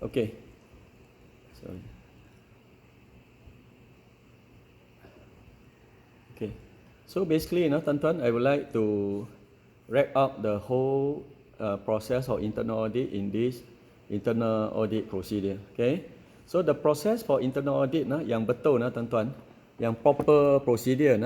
Okay. Sorry. Okay. So basically, tuan-tuan, I would like to wrap up the whole process of internal audit in this internal audit procedure. Okay. So the process for internal audit yang betul tuan-tuan, yang proper procedure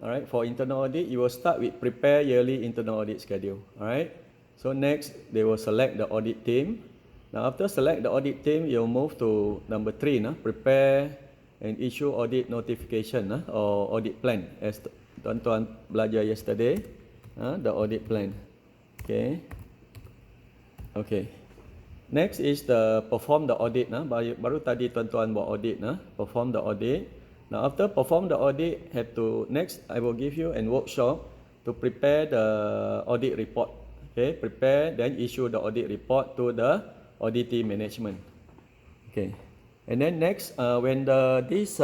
alright, for internal audit you will start with prepare yearly internal audit schedule. Alright. So next they will select the audit team. Now after select the audit team, you'll move to number 3, prepare and issue audit notification or audit plan, as tuan-tuan belajar yesterday, the audit plan. Okay. Okay. Next is the perform the audit. Baru tadi tuan-tuan buat audit, perform the audit. Now after perform the audit, next I will give you a workshop to prepare the audit report. Okay, prepare then issue the audit report to the auditee management. Okay, and then next when this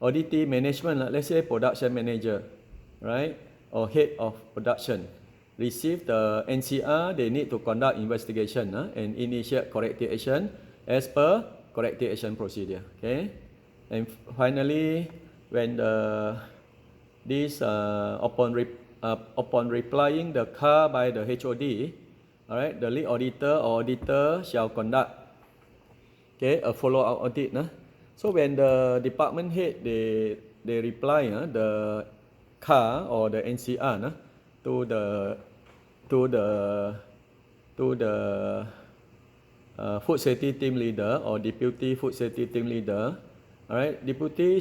auditee management, let's say production manager, right, or head of production, receive the NCR, they need to conduct investigation and initiate corrective action as per corrective action procedure. Okay, and finally when upon replying the CAR by the HOD, alright, the lead auditor or auditor shall conduct, okay, a follow-up audit. So when the department head they reply the CAR or the NCR to the food safety team leader or deputy food safety team leader, alright, deputy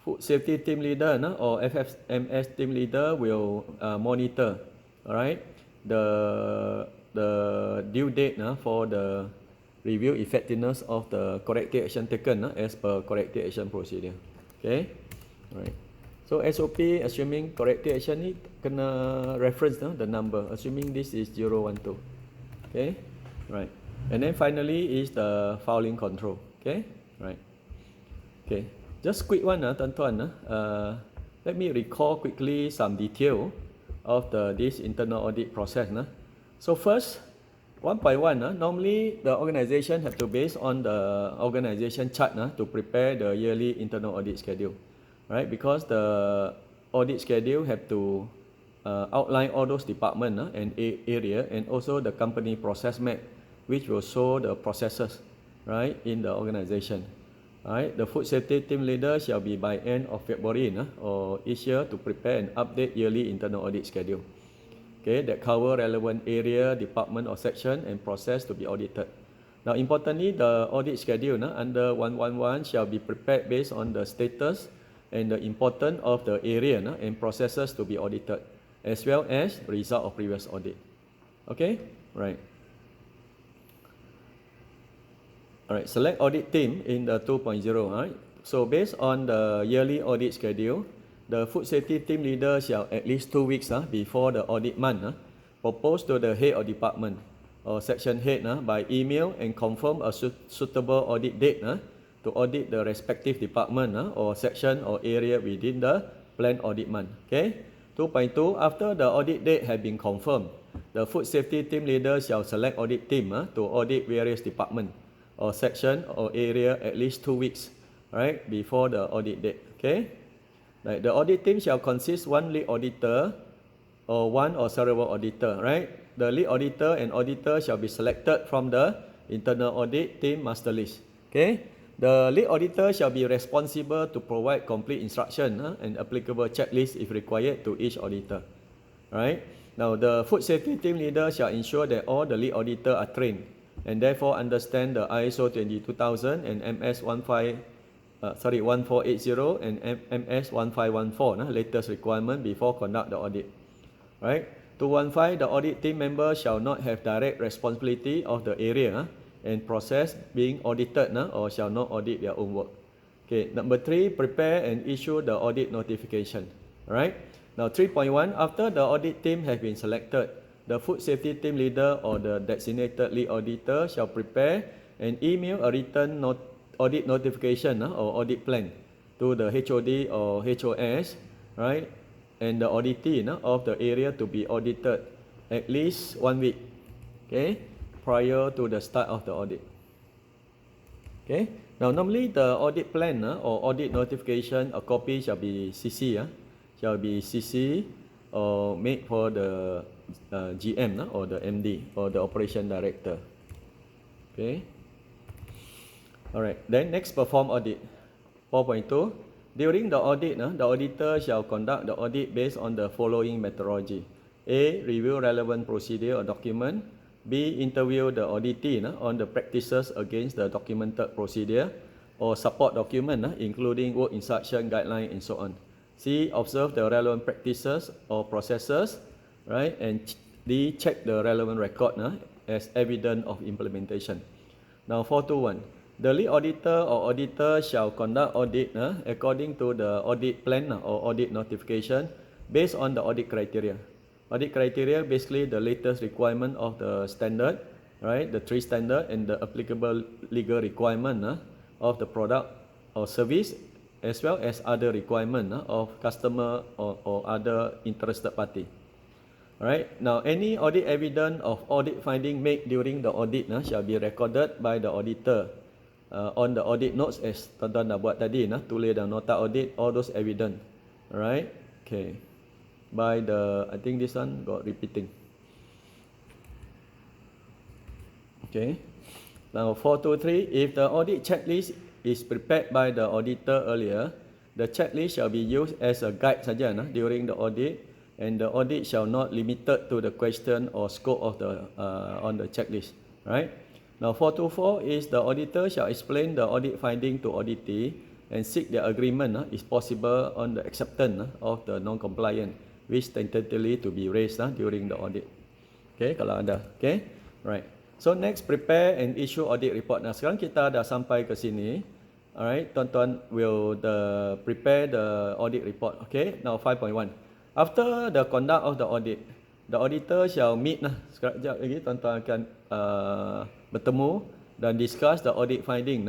food safety team leader or FFMS team leader will monitor, alright, the due date for the review effectiveness of the corrective action taken as per corrective action procedure. Okay, alright. So SOP assuming corrective action ni kena reference the number, assuming this is 012. Okay, right. And then finally is the fouling control. Okay, right. Okay, just quick one tuan-tuan. Let me recall quickly some detail of this internal audit process. So first, one by one, normally the organization have to base on the organization chart to prepare the yearly internal audit schedule, right? Because the audit schedule have to outline all those department and area, and also the company process map, which will show the processes, right, in the organization. Right, the food safety team leader shall be by end of February or each year to prepare and update yearly internal audit schedule. Okay, that cover relevant area, department or section and process to be audited. Now importantly, the audit schedule under 111 shall be prepared based on the status and the importance of the area and processes to be audited, as well as result of previous audit. Okay, right. Alright, select audit team in the 2.0. Alright, so based on the yearly audit schedule, the food safety team leader shall at least 2 weeks before the audit month propose to the head of department or section head by email and confirm a suitable audit date to audit the respective department or section or area within the planned audit month. Okay. 2.2, after the audit date has been confirmed, the food safety team leader shall select audit team to audit various departments or section or area at least 2 weeks, right, before the audit date. Okay, right. The audit team shall consist one lead auditor or one or several auditor, right. The lead auditor and auditor shall be selected from the internal audit team master list. Okay, the lead auditor shall be responsible to provide complete instruction and applicable checklist if required to each auditor. Right. Now the food safety team leader shall ensure that all the lead auditor are trained and therefore understand the ISO22000 and MS1480 and MS1514 latest requirement before conduct the audit. Right. 215, the audit team member shall not have direct responsibility of the area and process being audited or shall not audit their own work. Okay, number 3, prepare and issue the audit notification. Right. Now 3.1, after the audit team has been selected, the food safety team leader or the designated lead auditor shall prepare and email a written audit notification or audit plan to the HOD or HOS, right, and the auditee of the area to be audited at least 1 week, okay, prior to the start of the audit. Okay, now normally the audit plan or audit notification, a copy shall be CC, or made for the GM or the MD or the operation director. Okay. Alright, then next perform audit. 4.2. During the audit, the auditor shall conduct the audit based on the following methodology. A. Review relevant procedure or document. B. Interview the auditee on the practices against the documented procedure or support document, including work instruction, guideline, and so on. C. Observe the relevant practices or processes, right? And D. Check the relevant record as evidence of implementation. Now 421. The lead auditor or auditor shall conduct audit according to the audit plan or audit notification based on the audit criteria. Audit criteria basically the latest requirement of the standard, right? The 3 standard and the applicable legal requirement of the product or service, as well as other requirement of customer or other interested party. Alright, now any audit evidence of audit finding made during the audit shall be recorded by the auditor on the audit notes as tuan-tuan dah buat tadi, tulis dalam nota audit all those evidence. Alright, okay. By the, I think this one got repeating. Okay, now 423, if the audit checklist is prepared by the auditor earlier, the checklist shall be used as a guide saja during the audit, and the audit shall not limited to the question or scope of the on the checklist, right? Now 424 is the auditor shall explain the audit finding to auditee and seek their agreement is possible on the acceptance of the non-compliant, which tentatively to be raised during the audit. Okay, kalau ada. Okay, right. So next, prepare and issue audit report. Nah, sekarang kita dah sampai ke sini. Alright, tuan-tuan will prepare the audit report. Okay, now 5.1. After the conduct of the audit, the auditor shall meet. Sekejap lagi tuan-tuan akan bertemu dan discuss the audit finding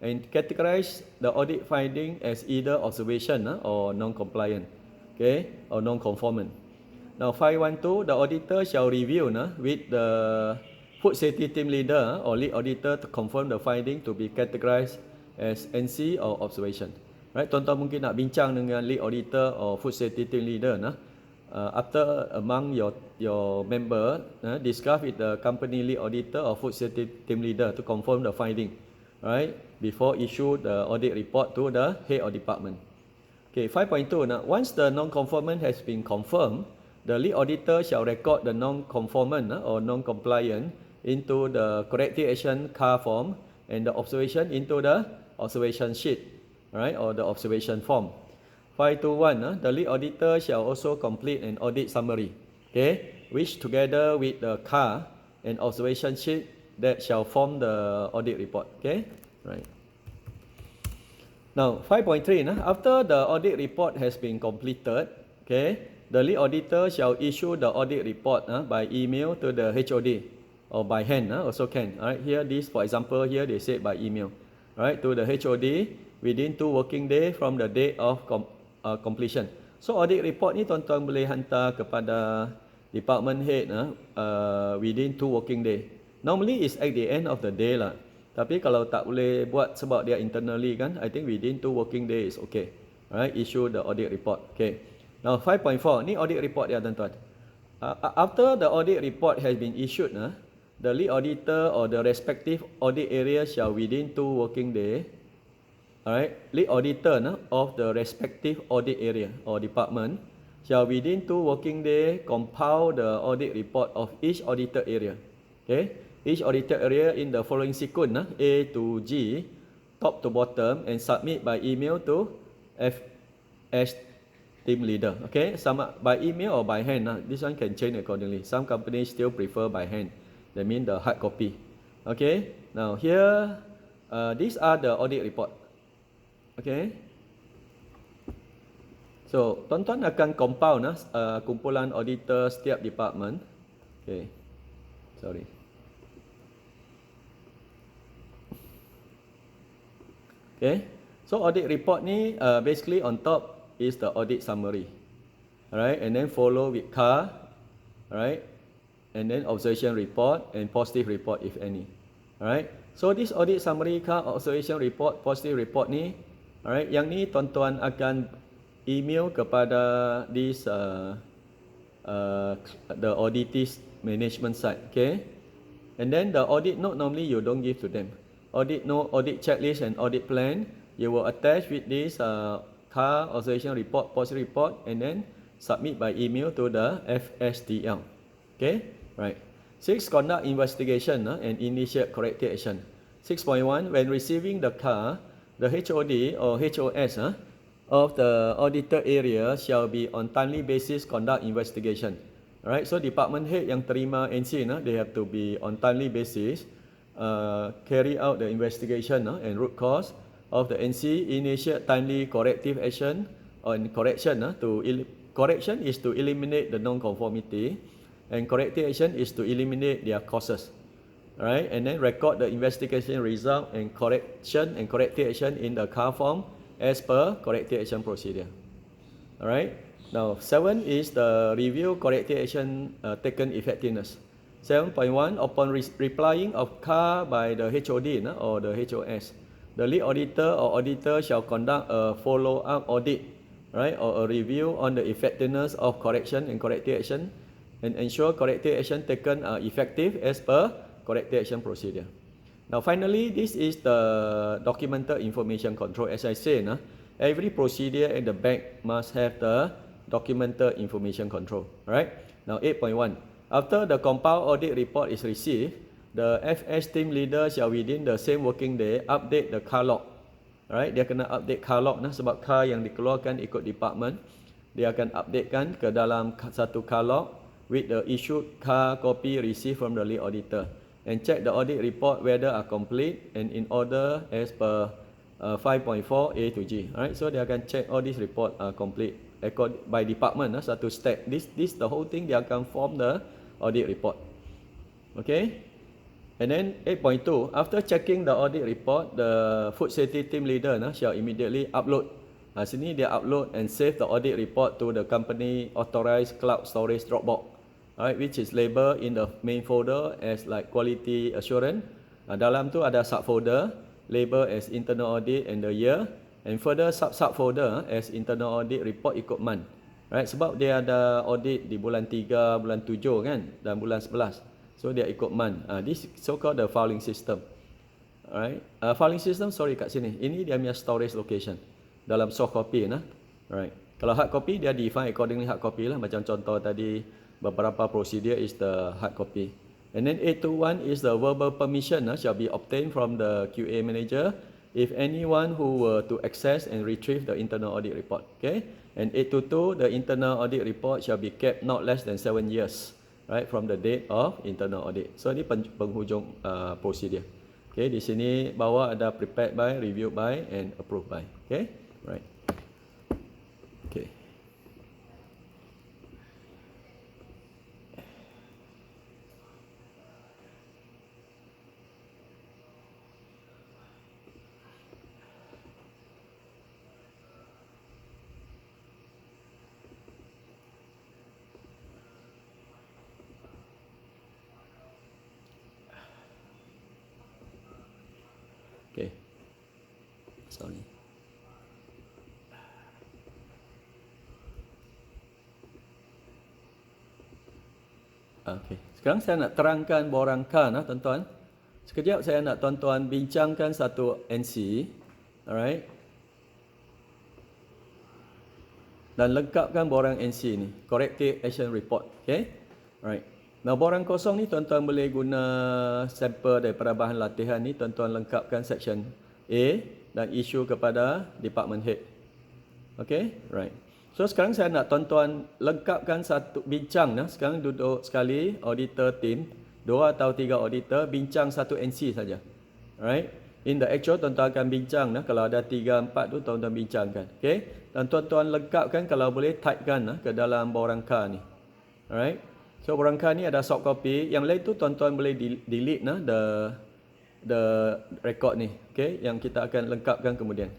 and categorize the audit finding as either observation or non-compliant, okay, or non-conformant. Now 5.1.2, the auditor shall review with the food safety team leader or lead auditor to confirm the finding to be categorized as NC or observation. Right, tuan-tuan mungkin nak bincang dengan lead auditor or food safety team leader after among your member discuss with the company lead auditor or food safety team leader to confirm the finding, right, before issue the audit report to the head of department. Okay, 5.2 once the non-conformant has been confirmed, the lead auditor shall record the non-conformant or non-compliant into the corrective action CAR form and the observation into the observation sheet, right, or the observation form. 521, the lead auditor shall also complete an audit summary, okay, which together with the CAR and observation sheet that shall form the audit report. Okay, right. Now 5.3, after the audit report has been completed, okay, the lead auditor shall issue the audit report by email to the HOD or by hand also can. Alright, here this for example here they said by email, right, to the HOD within 2 working days from the date of completion. So audit report ni tuan-tuan boleh hantar kepada department head within 2 working days. Normally is at the end of the day lah. Tapi kalau tak boleh buat sebab dia internally kan, I think within 2 working days is okay. Alright, issue the audit report. Okay. Now 5.4 ni audit report dia tuan-tuan. After the audit report has been issued, the lead auditor or the respective audit area shall within 2 working days, alright, lead auditor of the respective audit area or department shall within 2 working days compile the audit report of each audited area. Okay, each audited area in the following sequence A to G, top to bottom, and submit by email to FS team leader. Okay, some by email or by hand. This one can change accordingly. Some companies still prefer by hand. That means the hard copy. Okay, now here these are the audit report. Okay, so tuan-tuan akan compile kumpulan auditor setiap department. Okay, sorry. Okay, so audit report ni basically on top is the audit summary, alright, and then follow with CAR, alright, and then observation report and positive report if any. Alright. So this audit summary car observation report, positive report ni, alright, yang ni tuan-tuan akan email kepada this the auditor's management side, okay? And then the audit note normally you don't give to them. Audit note, audit checklist and audit plan you will attach with this car observation report, positive report, and then submit by email to the FSDL. Okay, right. 6. Conduct investigation and initiate corrective action. 6.1. When receiving the car, the HOD or HOS of the auditor area shall be on timely basis conduct investigation. Alright, so department head yang terima NC, they have to be on timely basis carry out the investigation and root cause of the NC, initiate timely corrective action on correction. Correction is to eliminate the non-conformity, and corrective action is to eliminate their causes. Alright, and then record the investigation result and correction and corrective action in the car form as per corrective action procedure. Alright, now 7 is the review corrective action taken effectiveness. 7.1. Upon replying of car by the HOD or the HOS, the lead auditor or auditor shall conduct a follow-up audit, right, or a review on the effectiveness of correction and corrective action, and ensure corrective action taken are effective as per corrective action procedure. Now finally, this is the documented information control. As I said, every procedure at the back must have the documented information control. Right? Now 8.1. After the compiled audit report is received, the FS team leader shall within the same working day update the car log. Right? Dia kena update car log sebab car yang dikeluarkan ikut department, dia akan updatekan ke dalam satu car log with the issued car copy received from the lead auditor, and check the audit report whether are complete and in order as per 5.4 A to G. Alright, so dia akan check all these report are complete by department, satu step. This the whole thing dia akan form the audit report. Okay, and then 8.2. After checking the audit report, the food safety team leader shall immediately upload. Sini dia upload and save the audit report to the company authorized cloud storage Dropbox. Alright, which is labeled in the main folder as like quality assurance. Dalam tu ada subfolder label as internal audit and the year, and further subfolder as internal audit report ikut month. Right, sebab dia ada audit di bulan 3, bulan 7 kan, dan bulan 11. So dia ikut month. This so called the filing system. Alright, filing system kat sini. Ini dia punya storage location dalam soft copy Right. Kalau hard copy dia define accordingly hard copy lah, macam contoh tadi beberapa procedure is the hard copy. And then 821 is the verbal permission shall be obtained from the QA manager if anyone who were to access and retrieve the internal audit report. Okay, and 822 the internal audit report shall be kept not less than 7 years, right, from the date of internal audit. So ini penghujung procedure. Okay, di sini bawah ada prepared by, reviewed by, and approved by. Okay, right. Okay. Okay. Sorry. Okay. Sekarang saya nak terangkan borang car tuan-tuan. Sekejap saya nak tuan-tuan bincangkan satu NC. Alright. Dan lengkapkan borang NC ni, corrective action report. Okay. Alright. Nah, borang kosong ni tuan-tuan boleh guna sampel daripada bahan latihan ni, tuan-tuan lengkapkan section A dan issue kepada department head. Okay, right. So sekarang saya nak tuan-tuan lengkapkan satu bincang sekarang duduk sekali auditor team, 2 atau 3 auditor bincang satu NC saja. Right? In the actual tuan-tuan akan bincang kalau ada 3 4 tu tuan-tuan bincangkan. Okay? Dan tuan-tuan lengkapkan kalau boleh typekan ke dalam borang car ni. Alright? So borang car ni ada soft copy, yang lain tu tuan-tuan boleh delete the record ni. Okay? Yang kita akan lengkapkan kemudian.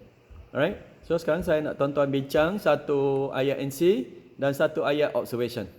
Alright? So sekarang saya nak tuan-tuan bincang satu ayat NC dan satu ayat observation.